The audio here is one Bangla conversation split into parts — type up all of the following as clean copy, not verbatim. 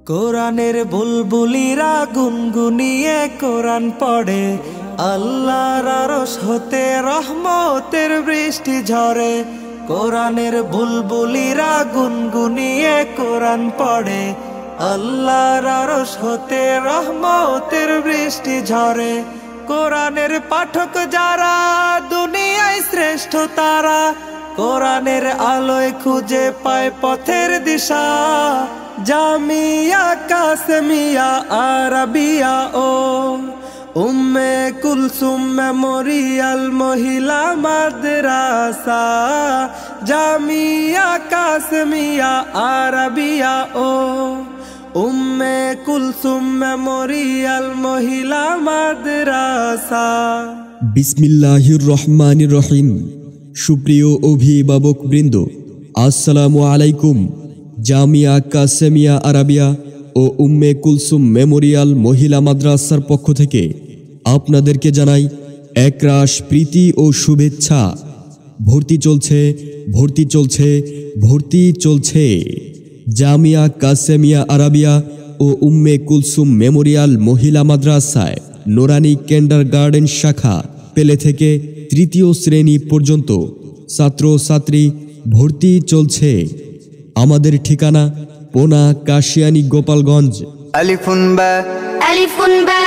কোরআনের বুলবুলিরা গুনগুনিয়ে কোরআন পড়ে, আল্লাহর আরশ হতে রহমতের বৃষ্টি ঝরে। কোরআনের বুলবুলিরা গুনগুনিয়ে কোরআন পড়ে, আল্লাহর আরশ হতে রহমতের বৃষ্টি ঝরে। কোরআনের পাঠক যারা দুনিয়ায় শ্রেষ্ঠ তারা, কোরআনের আলোয় খুঁজে পায় পথের দিশা। জামিয়া কাসেমিয়া আরাবিয়া ও উম্মে কুলসুম মেমোরিয়াল মহিলা মাদ্রাসা। জামিয়া কাসেমিয়া আরাবিয়া ও উম্মে কুলসুম মেমোরিয়াল মহিলা মাদ্রাসা। বিসমিল্লাহির রহমানির রহিম। সুপ্রিয় অভিভাবক বৃন্দ, আসসালামু আলাইকুম। জামিয়া কাসেমিয়া আরাবিয়া ও উম্মে কুলসুম মেমোরিয়াল মহিলা মাদ্রাসার পক্ষ থেকে আপনাদেরকে জানাই একরাশ প্রীতি ও শুভেচ্ছা। ভর্তি চলছে, ভর্তি চলছে, ভর্তি চলছে। জামিয়া কাসেমিয়া আরাবিয়া ও উম্মে কুলসুম মেমোরিয়াল মহিলা মাদ্রাসায় নোরানি কিন্ডারগার্টেন শাখা পেলে থেকে তৃতীয় শ্রেণী পর্যন্ত ছাত্রছাত্রী ভর্তি চলছে। আমাদের ঠিকানা পোনা কাশিয়ানী গোপালগঞ্জ। আলিফুন বা আলিফুন বা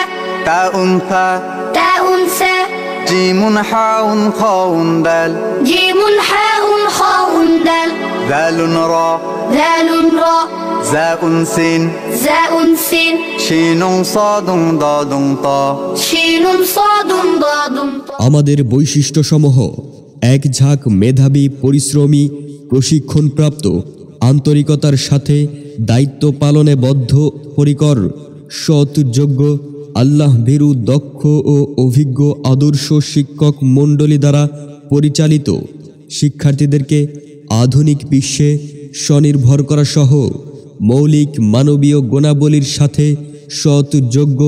তাউন ফা তাউন সা জিমুন হাউন খাউন দাল জিমুন হাউন খাউন দাল দালুন রা দালুন রা জাউন সিন জাউন সিন শিনুন সাদুন দাদুন তা শিনুন সাদুন দাদুন তা। আমাদের বৈশিষ্ট্যসমূহ: এক ঝাঁক মেধাবী, পরিশ্রমী, প্রশিক্ষণপ্রাপ্ত, আন্তরিকতার সাথে দায়িত্ব পালনে বদ্ধপরিকর, সৎ, যোগ্য, আল্লাহ ভীরু, দক্ষ ও অভিজ্ঞ আদর্শ শিক্ষক মণ্ডলী দ্বারা পরিচালিত। শিক্ষার্থীদেরকে আধুনিক বিশ্বে স্বনির্ভর করা সহ মৌলিক মানবীয় গুণাবলীর সাথে সৎ, যোগ্য,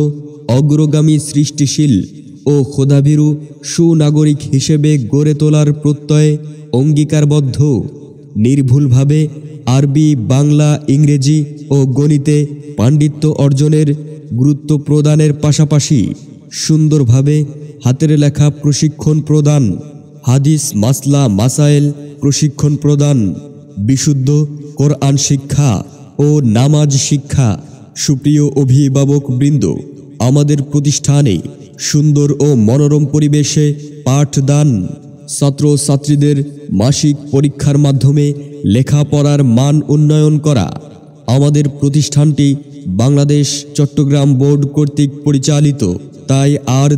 অগ্রগামী, সৃষ্টিশীল ও খোদাভীরু সুনাগরিক হিসেবে গড়ে তোলার প্রত্যয়ে অঙ্গীকারবদ্ধ। নির্ভুলভাবে আরবি, বাংলা, ইংরেজি ও গণিতে পাণ্ডিত্য অর্জনের গুরুত্ব প্রদানের পাশাপাশি সুন্দরভাবে হাতের লেখা প্রশিক্ষণ প্রদান, হাদিস, মাসলা, মাসায়েল প্রশিক্ষণ প্রদান, বিশুদ্ধ কোরআন শিক্ষা ও নামাজ শিক্ষা। সুপ্রিয় অভিভাবক বৃন্দ, আমাদের প্রতিষ্ঠানে সুন্দর ও মনোরম পরিবেশে পাঠদান, ছাত্রছাত্রীদের মাসিক পরীক্ষার মাধ্যমে লেখাপড়ার মান উন্নয়ন করা। আমাদের প্রতিষ্ঠানটি বাংলাদেশ চট্টগ্রাম বোর্ড কর্তৃক পরিচালিত, তাই আর